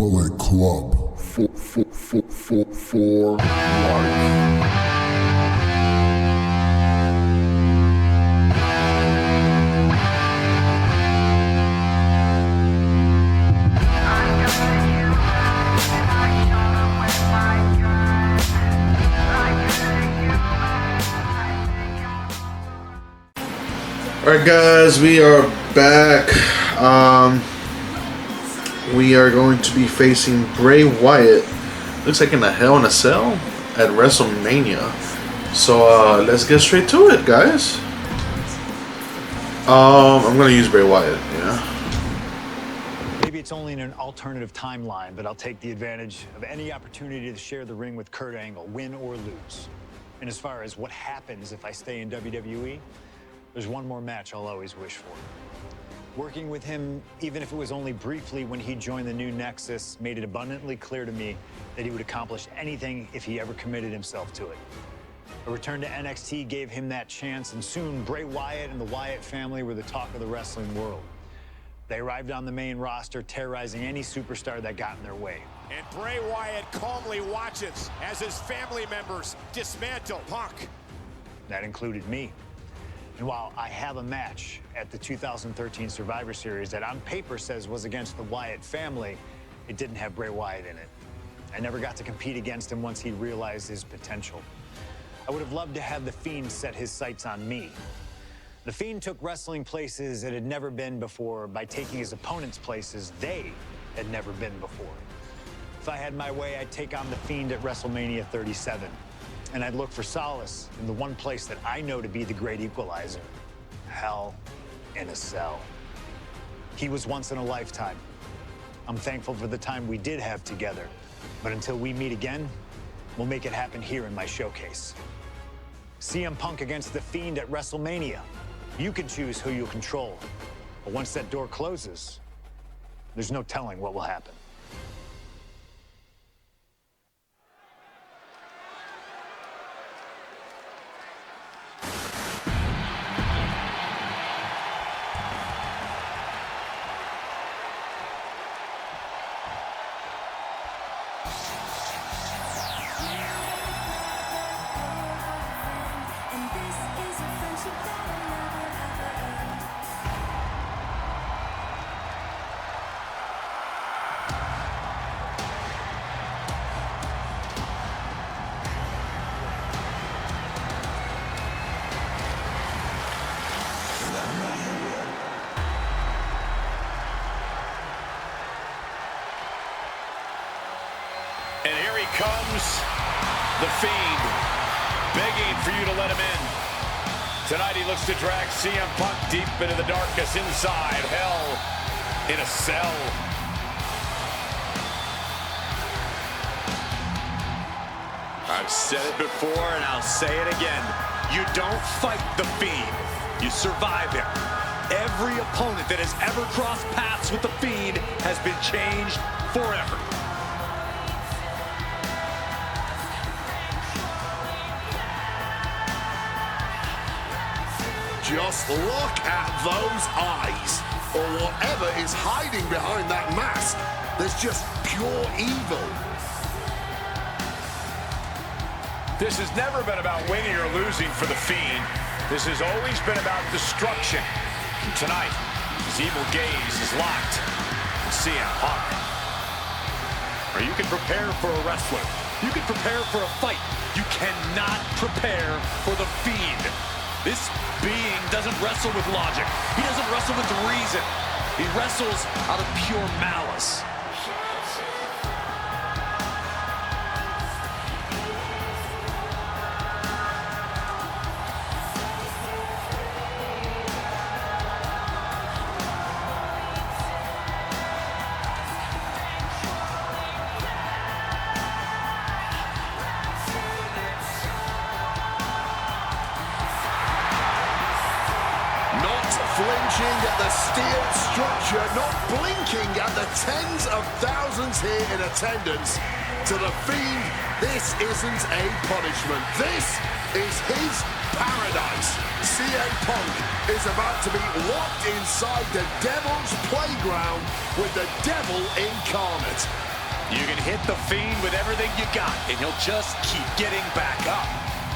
Bullet Club for life. Alright guys, we are back. We are going to be facing Bray Wyatt. Looks like in a Hell in a Cell at WrestleMania. So let's get straight to it, guys. I'm gonna use Bray Wyatt, yeah. Maybe it's only in an alternative timeline, but I'll take the advantage of any opportunity to share the ring with Kurt Angle, win or lose. And as far as what happens if I stay in WWE, there's one more match I'll always wish for. Working with him, even if it was only briefly when he joined the new Nexus, made it abundantly clear to me that he would accomplish anything if he ever committed himself to it. A return to NXT gave him that chance, and soon Bray Wyatt and the Wyatt family were the talk of the wrestling world. They arrived on the main roster, terrorizing any superstar that got in their way. And Bray Wyatt calmly watches as his family members dismantle Punk. That included me. And while I have a match at the 2013 Survivor Series that on paper says was against the Wyatt family, it didn't have Bray Wyatt in it. I never got to compete against him once he realized his potential. I would have loved to have The Fiend set his sights on me. The Fiend took wrestling places it had never been before by taking his opponents places they had never been before. If I had my way, I'd take on The Fiend at WrestleMania 37. And I'd look for solace in the one place that I know to be the great equalizer, Hell in a Cell. He was once in a lifetime. I'm thankful for the time we did have together. But until we meet again, we'll make it happen here in my showcase. CM Punk against The Fiend at WrestleMania. You can choose who you'll control. But once that door closes, there's no telling what will happen. And here he comes, The Fiend, begging for you to let him in. Tonight he looks to drag CM Punk deep into the darkness inside Hell in a Cell. I've said it before and I'll say it again. You don't fight The Fiend, you survive him. Every opponent that has ever crossed paths with The Fiend has been changed forever. Just look at those eyes, or whatever is hiding behind that mask. There's just pure evil. This has never been about winning or losing for The Fiend. This has always been about destruction. And tonight, his evil gaze is locked on CM Punk. Or you can prepare for a wrestler. You can prepare for a fight. You cannot prepare for The Fiend. This being doesn't wrestle with logic. He doesn't wrestle with reason. He wrestles out of pure malice. Flinching at the steel structure, not blinking at the tens of thousands here in attendance. To The Fiend, this isn't a punishment. This is his paradise. CM Punk is about to be locked inside the devil's playground with the devil incarnate. You can hit the Fiend with everything you got, and he'll just keep getting back up.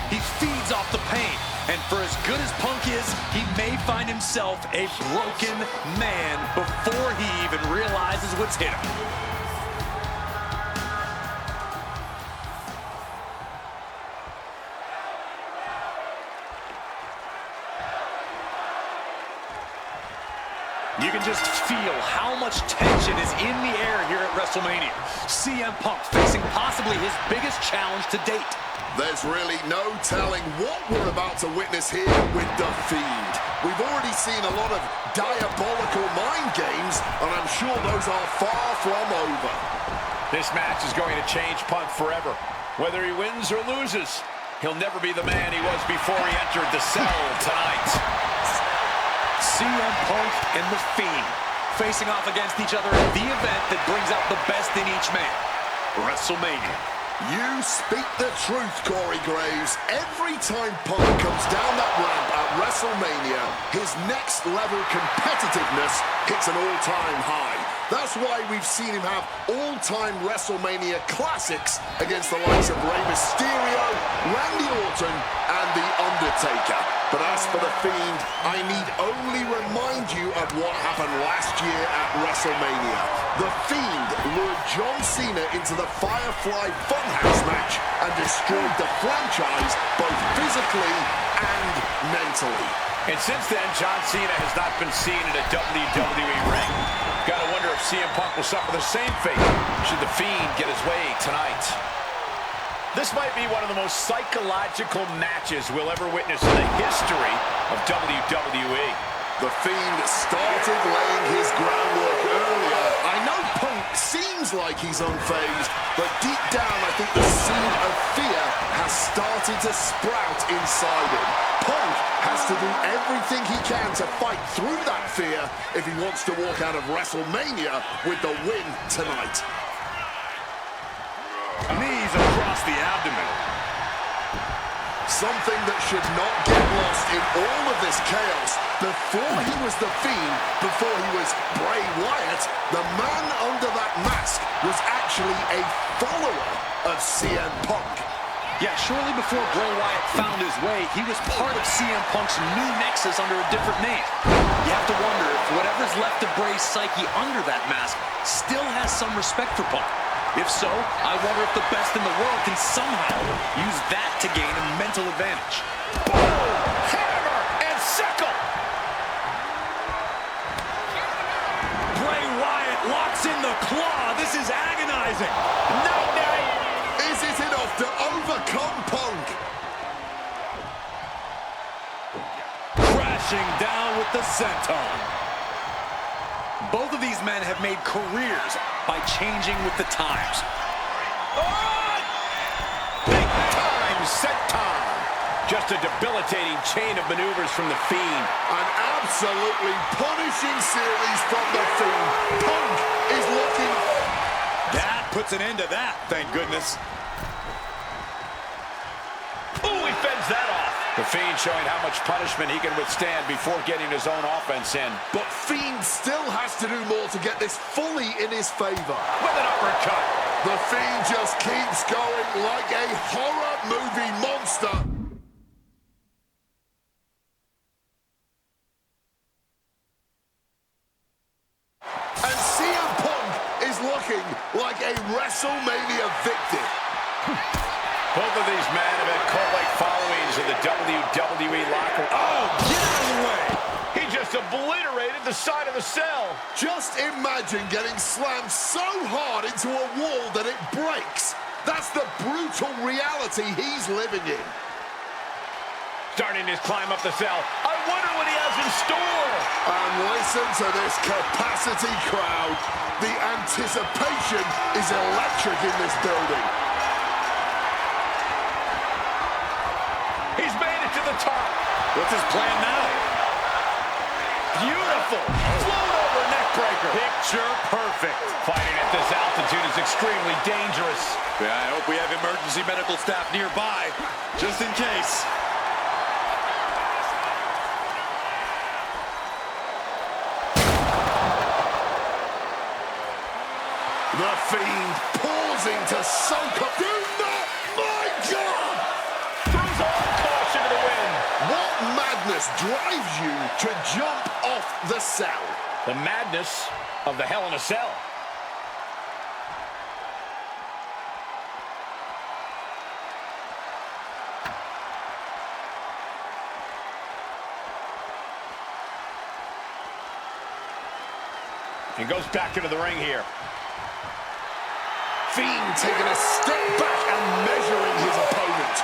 He feeds off the pain, and for as good as Punk is, he may find himself a broken man before he even realizes what's hit him. You can just feel how much tension is in the air here at WrestleMania. CM Punk facing possibly his biggest challenge to date. There's really no telling what we're about to witness here with The Fiend. We've already seen a lot of diabolical mind games, and I'm sure those are far from over. This match is going to change Punk forever. Whether he wins or loses, he'll never be the man he was before he entered the cell tonight. CM Punk and The Fiend facing off against each other at the event that brings out the best in each man, WrestleMania. You speak the truth, Corey Graves. Every time Punk comes down that ramp at WrestleMania, his next level competitiveness hits an all-time high. That's why we've seen him have all-time WrestleMania classics against the likes of Rey Mysterio, Randy Orton, and The Undertaker. But as for The Fiend, I need only remind you of what happened last year at WrestleMania. The Fiend lured John Cena into the Firefly Funhouse match and destroyed the franchise both physically and mentally. And since then, John Cena has not been seen in a WWE ring. Gotta wonder if CM Punk will suffer the same fate should The Fiend get his way tonight. This might be one of the most psychological matches we'll ever witness in the history of WWE. The Fiend started laying his groundwork earlier. I know Punk seems like he's unfazed, but deep down I think the seed of fear has started to sprout inside him. Punk has to do everything he can to fight through that fear if he wants to walk out of WrestleMania with the win tonight. Knees across the abdomen. Something that should not get lost in all of this chaos. Before he was The Fiend, before he was Bray Wyatt, the man under that mask was actually a follower of CM Punk. Yeah, shortly before Bray Wyatt found his way, he was part of CM Punk's new nexus under a different name. You have to wonder if whatever's left of Bray's psyche under that mask still has some respect for Punk. If so, I wonder if the best in the world can somehow use that to gain a mental advantage. Boom! Hammer and sickle! Bray Wyatt locks in the claw. This is agonizing. Night-night! Is it enough to overcome Punk? Crashing down with the senton. Both of these men have made careers by changing with the times. Oh! Big time senton! Just a debilitating chain of maneuvers from The Fiend. An absolutely punishing series from The Fiend. Punk is looking... That puts an end to that, thank goodness. Ooh, he fends that off. The Fiend showing how much punishment he can withstand before getting his own offense in. But Fiend still has to do more to get this fully in his favor. With an uppercut. The Fiend just keeps going like a horror movie monster. And CM Punk is looking like a WrestleMania victim. Both of these men have had cult-like followings in the WWE locker room. Oh, get out of the way! He just obliterated the side of the cell. Just imagine getting slammed so hard into a wall that it breaks. That's the brutal reality he's living in. Starting his climb up the cell. I wonder what he has in store. And listen to this capacity crowd. The anticipation is electric in this building. He's made it to the top. What's his plan now? Beautiful. Float over neck breaker. Picture perfect. Fighting at this altitude is extremely dangerous. Yeah, I hope we have emergency medical staff nearby, just in case. The Fiend pausing to soak up. Do not, my God! Throws all caution to the wind. What madness drives you to jump off the cell? The madness of the Hell in a Cell. And goes back into the ring here. Fiend taking a step back and measuring his opponent.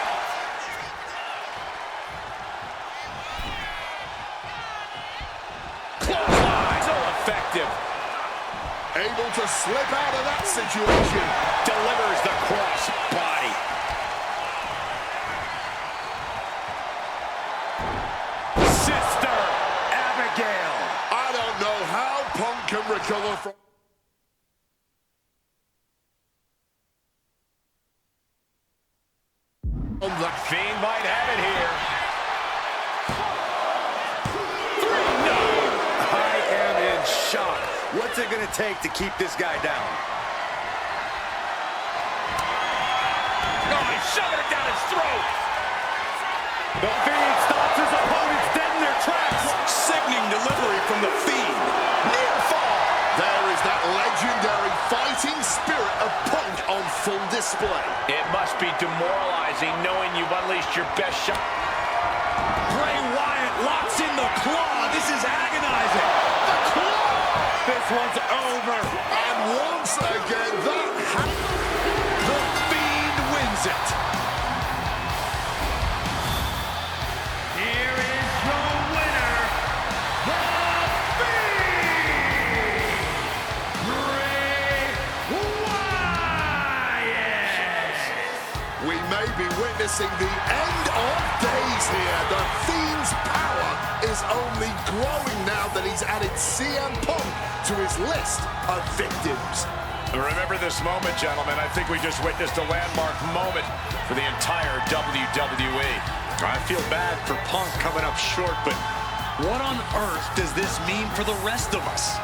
Clothesline, so effective. Able to slip out of that situation. Delivers the cross body. Sister Abigail. I don't know how Punk can recover from... The Fiend might have it here. No! I am in shock. What's it going to take to keep this guy down? Oh, he's shoving it down his throat. The Fiend stops his opponents dead in their tracks. Sickening delivery from the Fiend. Near fall. There is that legendary fighting spirit of Punk on full display. It must be demoralizing knowing you've unleashed your best shot. Bray Wyatt locks in the claw. This is agonizing. The claw! This one's over. And once again, The Fiend wins it. Here is your winner, the Fiend, Bray Wyatt. we may be witnessing the end of days here. The Fiend's power is only growing now that he's added CM Punk to his list of victims. Remember this moment, gentlemen. I think we just witnessed a landmark moment for the entire WWE. I feel bad for Punk coming up short, but what on earth does this mean for the rest of us?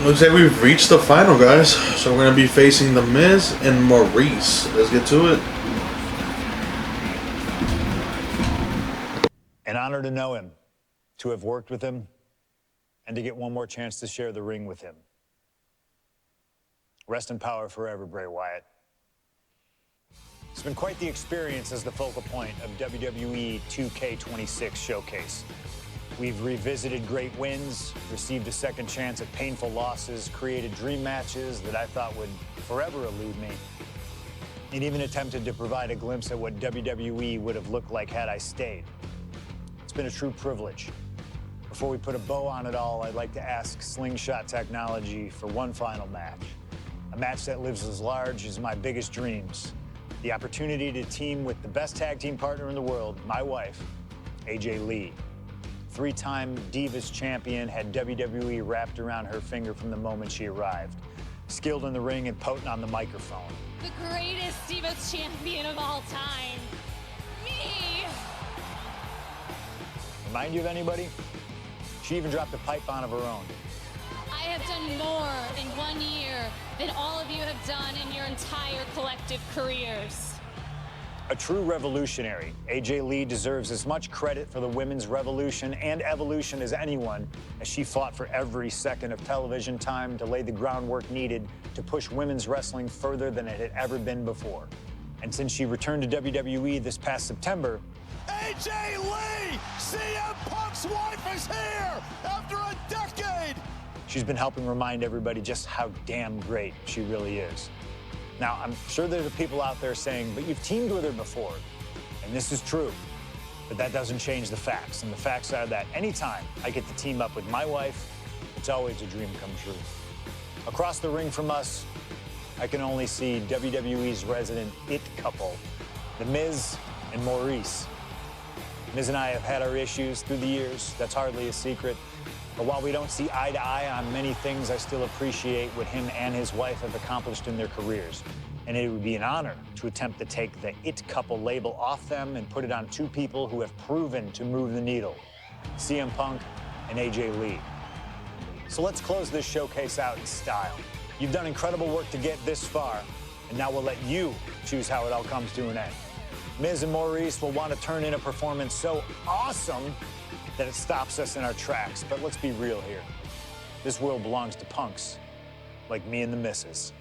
Looks like we've reached the final, guys. So we're going to be facing The Miz and Maryse. Let's get to it. An honor to know him, to have worked with him, and to get one more chance to share the ring with him. Rest in power forever, Bray Wyatt. It's been quite the experience as the focal point of WWE 2K26 Showcase. We've revisited great wins, received a second chance at painful losses, created dream matches that I thought would forever elude me, and even attempted to provide a glimpse at what WWE would have looked like had I stayed. It's been a true privilege. Before we put a bow on it all, I'd like to ask Slingshot Technology for one final match. A match that lives as large as my biggest dreams. The opportunity to team with the best tag team partner in the world, my wife, AJ Lee. Three-time Divas champion, had WWE wrapped around her finger from the moment she arrived. Skilled in the ring and potent on the microphone. The greatest Divas champion of all time. Me! Remind you of anybody? She even dropped a pipe on of her own. I have done more in 1 year than all of you have done in your entire collective careers. A true revolutionary, AJ Lee deserves as much credit for the women's revolution and evolution as anyone, as she fought for every second of television time to lay the groundwork needed to push women's wrestling further than it had ever been before. And since she returned to WWE this past September, AJ Lee! CM Punk's wife is here after a decade! she's been helping remind everybody just how damn great she really is. Now, I'm sure there are people out there saying, but you've teamed with her before. And this is true, but that doesn't change the facts. And the facts are that anytime I get to team up with my wife, it's always a dream come true. Across the ring from us, I can only see WWE's resident it couple, The Miz and Maryse. Miz and I have had our issues through the years. That's hardly a secret. But while we don't see eye to eye on many things, I still appreciate what him and his wife have accomplished in their careers. And it would be an honor to attempt to take the It Couple label off them and put it on two people who have proven to move the needle, CM Punk and AJ Lee. So let's close this showcase out in style. You've done incredible work to get this far, and now we'll let you choose how it all comes to an end. Miz and Maryse will want to turn in a performance so awesome that it stops us in our tracks. But let's be real here. This world belongs to punks like me and the missus.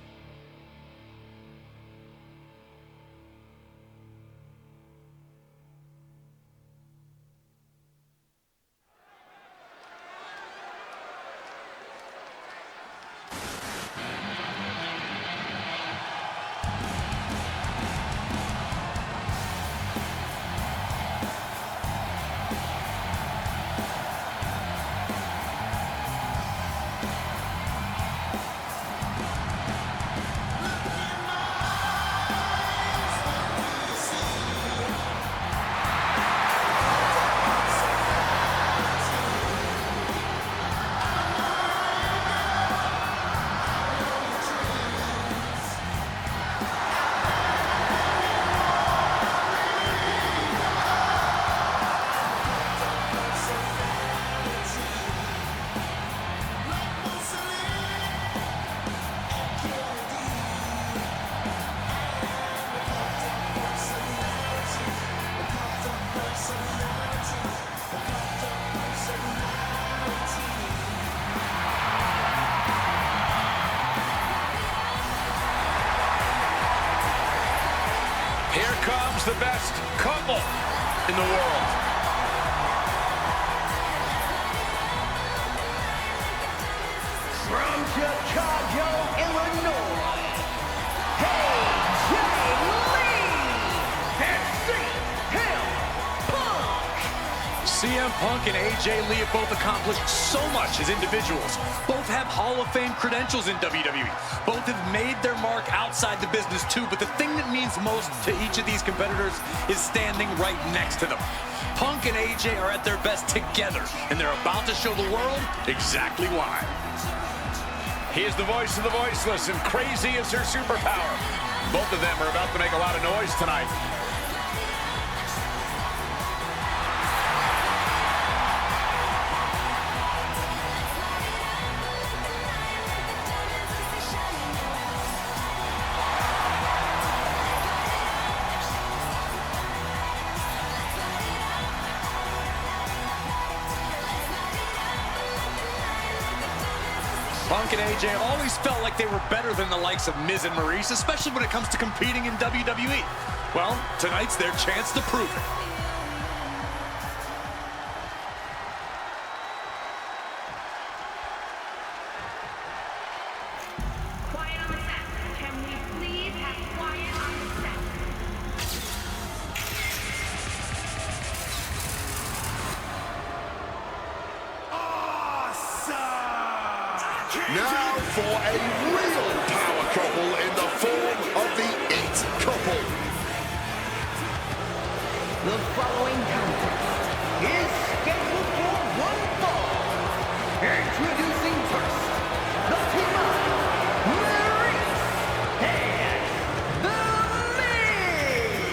Here comes the best couple in the world. From Chicago, Illinois, AJ Lee and CM Punk and AJ Lee have both accomplished so much as individuals. Both have Hall of Fame credentials in WWE. Both have made their mark outside the business too, but the thing that means most to each of these competitors is standing right next to them. Punk and AJ are at their best together, and they're about to show the world exactly why. He is the voice of the voiceless, and crazy is her superpower. Both of them are about to make a lot of noise tonight. Punk and AJ always felt like they were better than the likes of Miz and Maryse, especially when it comes to competing in WWE. Well, tonight's their chance to prove it. Quiet on the set. Can we please have quiet on the set? Now for a real power couple in the form of the It Couple. The following contest is scheduled for one fall. Introducing first, the team of Maryse and The Miz.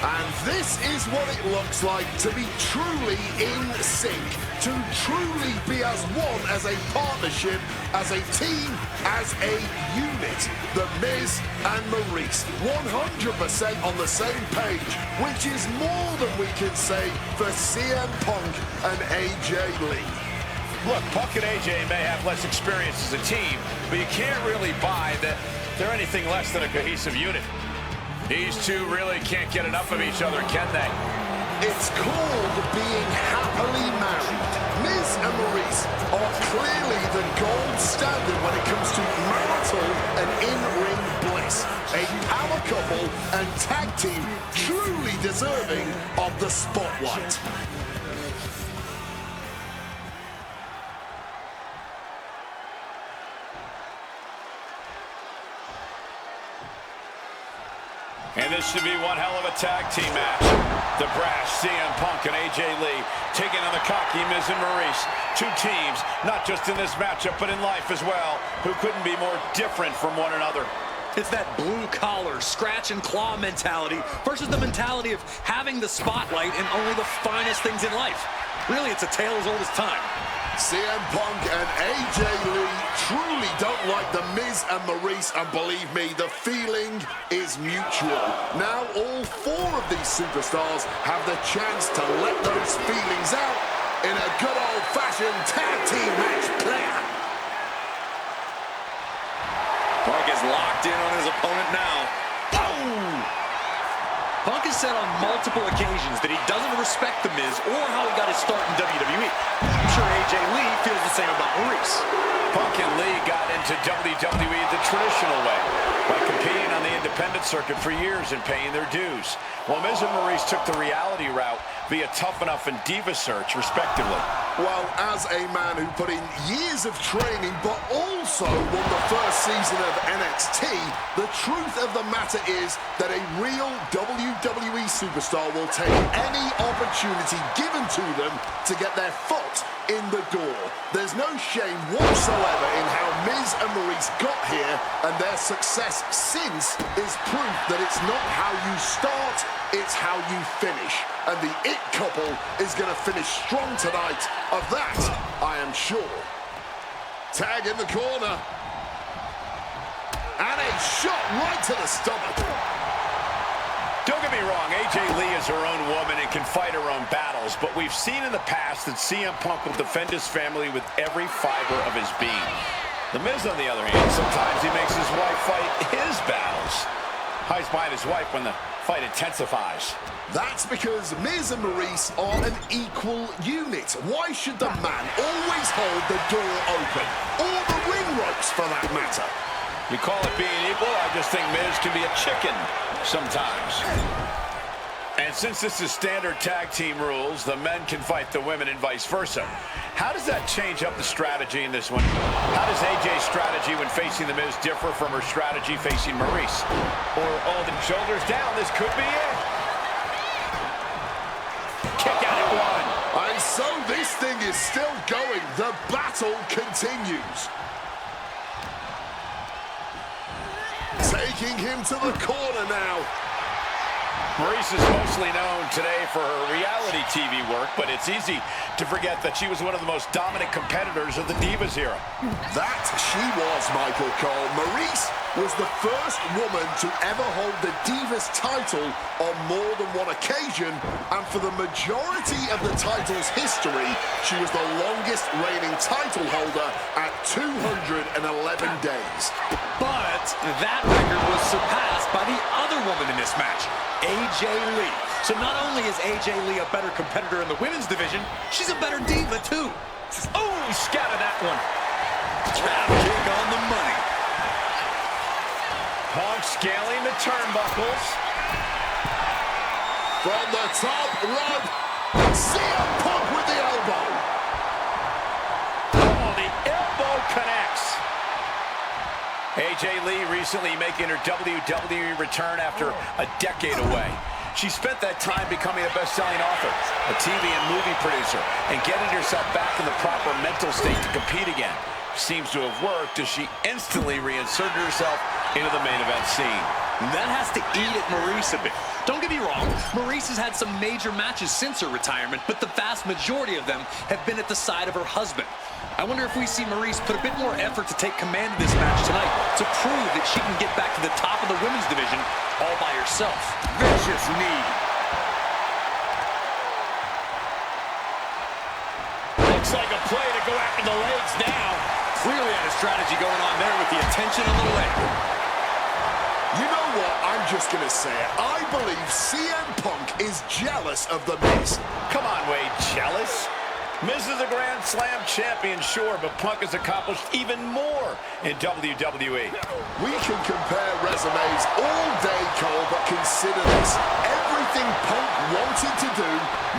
And this is what it looks like to be truly in sync, to truly be as one, as a partnership, as a team, as a unit. The Miz and Maryse, 100% on the same page, which is more than we can say for CM Punk and AJ Lee. Look, Punk and AJ may have less experience as a team, but you can't really buy that they're anything less than a cohesive unit. These two really can't get enough of each other, can they? It's called being happily married. Miz and Maryse are clearly the gold standard when it comes to marital and in-ring bliss. A power couple and tag team truly deserving of the spotlight. And this should be one hell of a tag team match. The brash CM Punk and AJ Lee taking on the cocky Miz and Maryse. Two teams, not just in this matchup, but in life as well, who couldn't be more different from one another. It's that blue-collar, scratch-and-claw mentality versus the mentality of having the spotlight and only the finest things in life. Really, it's a tale as old as time. CM Punk and AJ Lee truly don't like the Miz and Maryse, and believe me, the feeling is mutual. Now all four of these superstars have the chance to let those feelings out in a good old-fashioned tag team match player. Punk is locked in on his opponent now. Boom! Punk has said on multiple occasions that he doesn't respect The Miz or how he got his start in WWE. I'm sure AJ Lee feels the same about Maryse. Punk and Lee got into WWE the traditional way, by competing on the independent circuit for years and paying their dues, while Miz and Maryse took the reality route via Tough Enough and Diva Search, respectively. Well, as a man who put in years of training but also won the first season of NXT, the truth of the matter is that a real WWE superstar will take any opportunity given to them to get their foot in the door. There's no shame whatsoever in how Miz and Maryse got here, and their success since is proof that it's not how you start, it's how you finish. And the It couple is going to finish strong tonight. Of that, I am sure. Tag in the corner. And a shot right to the stomach. Don't get me wrong, AJ Lee is her own woman and can fight her own battles, but we've seen in the past that CM Punk will defend his family with every fiber of his being. The Miz, on the other hand, sometimes he makes his wife fight his battles. Hides behind his wife when the fight intensifies. That's because Miz and Maryse are an equal unit. Why should the man always hold the door open? Or the ring ropes, for that matter? You call it being equal, I just think Miz can be a chicken sometimes. And since this is standard tag team rules, the men can fight the women and vice versa. How does that change up the strategy in this one? How does AJ's strategy when facing the Miz differ from her strategy facing Maryse? Or, oh, the shoulders down, this could be it. Kick out at one. And so this thing is still going. The battle continues. Taking him to the corner now. Maryse is mostly known today for her reality TV work, but it's easy to forget that she was one of the most dominant competitors of the Divas era. That she was, Michael Cole. Maryse was the first woman to ever hold the Divas title on more than one occasion, and for the majority of the title's history, she was the longest reigning title holder at 211 days. But that record was surpassed by the other woman in this match, AJ Lee. So not only is AJ Lee a better competitor in the women's division, she's a better diva too. Oh, he scattered that one. Trap kick on the money. Punk scaling the turnbuckles. From the top rope, CM Punk with the elbow. Oh, the elbow connects. AJ Lee recently making her WWE return after a decade away. She spent that time becoming a best-selling author, a TV and movie producer, and getting herself back in the proper mental state to compete again. Seems to have worked as she instantly reinserted herself into the main event scene. That has to eat at Maryse a bit. Don't get me wrong, Maryse has had some major matches since her retirement, but the vast majority of them have been at the side of her husband. I wonder if we see Maryse put a bit more effort to take command of this match tonight to prove that she can get back to the top of the women's division all by herself. Vicious knee. Looks like a play to go after the legs now. Clearly had a strategy going on there with the attention on the leg. You know what? I'm just going to say it. I believe CM Punk is jealous of The Miz. Come on, Wade, jealous? Miz is a Grand Slam champion, sure, but Punk has accomplished even more in WWE. We can compare resumes all day, Cole, but consider this. Everything everything Punk wanted to do,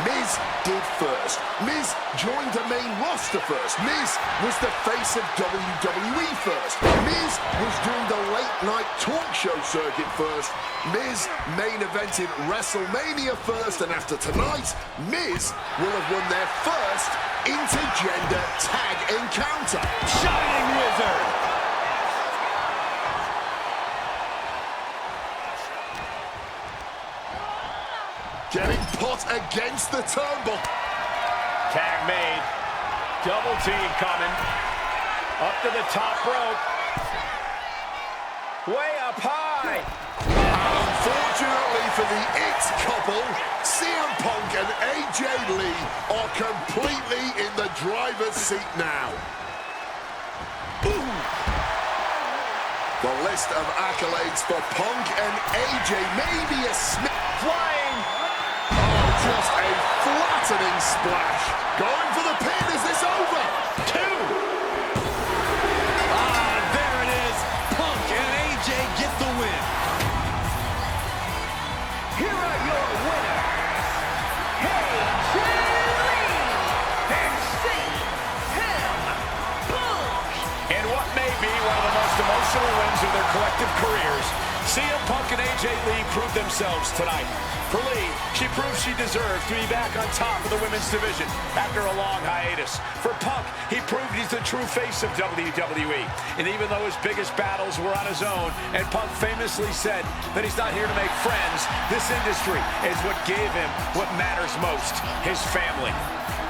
Miz did first. Miz joined the main roster first. Miz was the face of WWE first. Miz was doing the late-night talk show circuit first. Miz main evented WrestleMania first, and after tonight, Miz will have won their first intergender tag encounter. Shining Wizard. Getting put against the turnbuckle. Tag made. Double team coming. Up to the top rope. Way up high. Unfortunately for the It couple, CM Punk and AJ Lee are completely in the driver's seat now. Ooh. The list of accolades for Punk and AJ may be a Flying. Oh, just a flattening splash. Going for the pin. Is this over? 2. Ah, there it is. Punk and AJ get the win. Here are your winners, AJ Lee and CM Punk. In what may be one of the most emotional wins of their collective careers, CM Punk and AJ Lee proved themselves tonight. For Lee, she proved she deserved to be back on top of the women's division after a long hiatus. For Punk, he proved he's the true face of WWE. And even though his biggest battles were on his own, and Punk famously said that he's not here to make friends, this industry is what gave him what matters most, his family.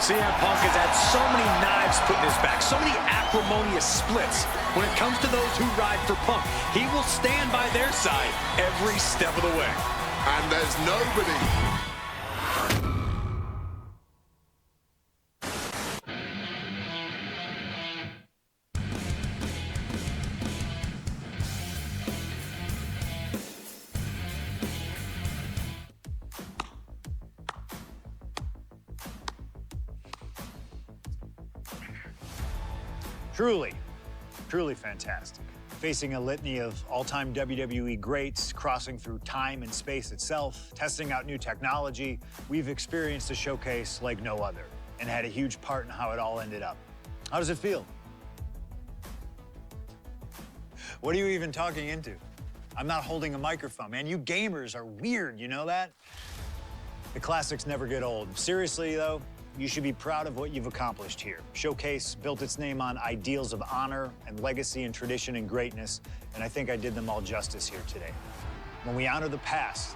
CM Punk has had so many knives put in his back, so many acrimonious splits. When it comes to those who ride for Punk, he will stand by their side every step of the way. And there's nobody. Truly fantastic. Facing a litany of all-time WWE greats, crossing through time and space itself, testing out new technology, we've experienced a showcase like no other and had a huge part in how it all ended up. How does it feel? What are you even talking into? I'm not holding a microphone, man. You gamers are weird, you know that? The classics never get old. Seriously, though, you should be proud of what you've accomplished here. Showcase built its name on ideals of honor and legacy and tradition and greatness, and I think I did them all justice here today. When we honor the past,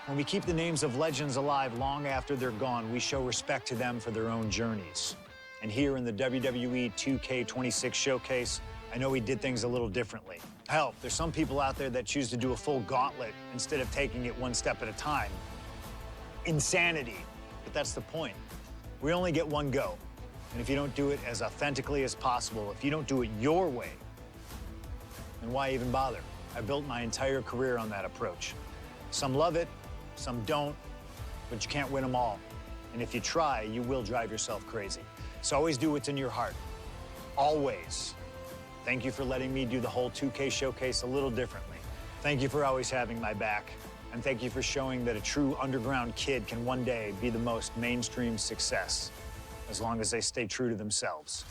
when we keep the names of legends alive long after they're gone, we show respect to them for their own journeys. And here in the WWE 2K26 Showcase, I know we did things a little differently. Hell, there's some people out there that choose to do a full gauntlet instead of taking it one step at a time. Insanity, but that's the point. We only get one go. And if you don't do it as authentically as possible, if you don't do it your way, then why even bother? I built my entire career on that approach. Some love it, some don't, but you can't win them all. And if you try, you will drive yourself crazy. So always do what's in your heart. Always. Thank you for letting me do the whole 2K Showcase a little differently. Thank you for always having my back. And thank you for showing that a true underground kid can one day be the most mainstream success, as long as they stay true to themselves.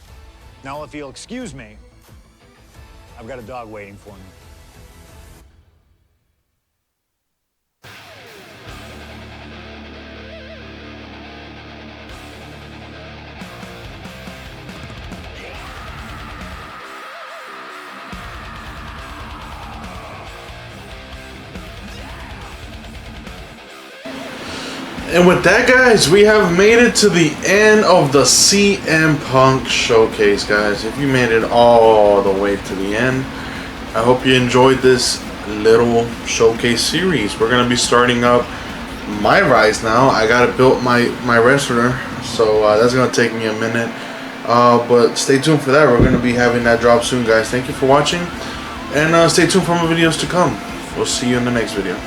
Now, if you'll excuse me, I've got a dog waiting for me. And with that, guys, we have made it to the end of the CM Punk Showcase, guys. If you made it all the way to the end, I hope you enjoyed this little showcase series. We're going to be starting up my rise now. I got to build my wrestler, so that's going to take me a minute. But stay tuned for that. We're going to be having that drop soon, guys. Thank you for watching, and stay tuned for more videos to come. We'll see you in the next video.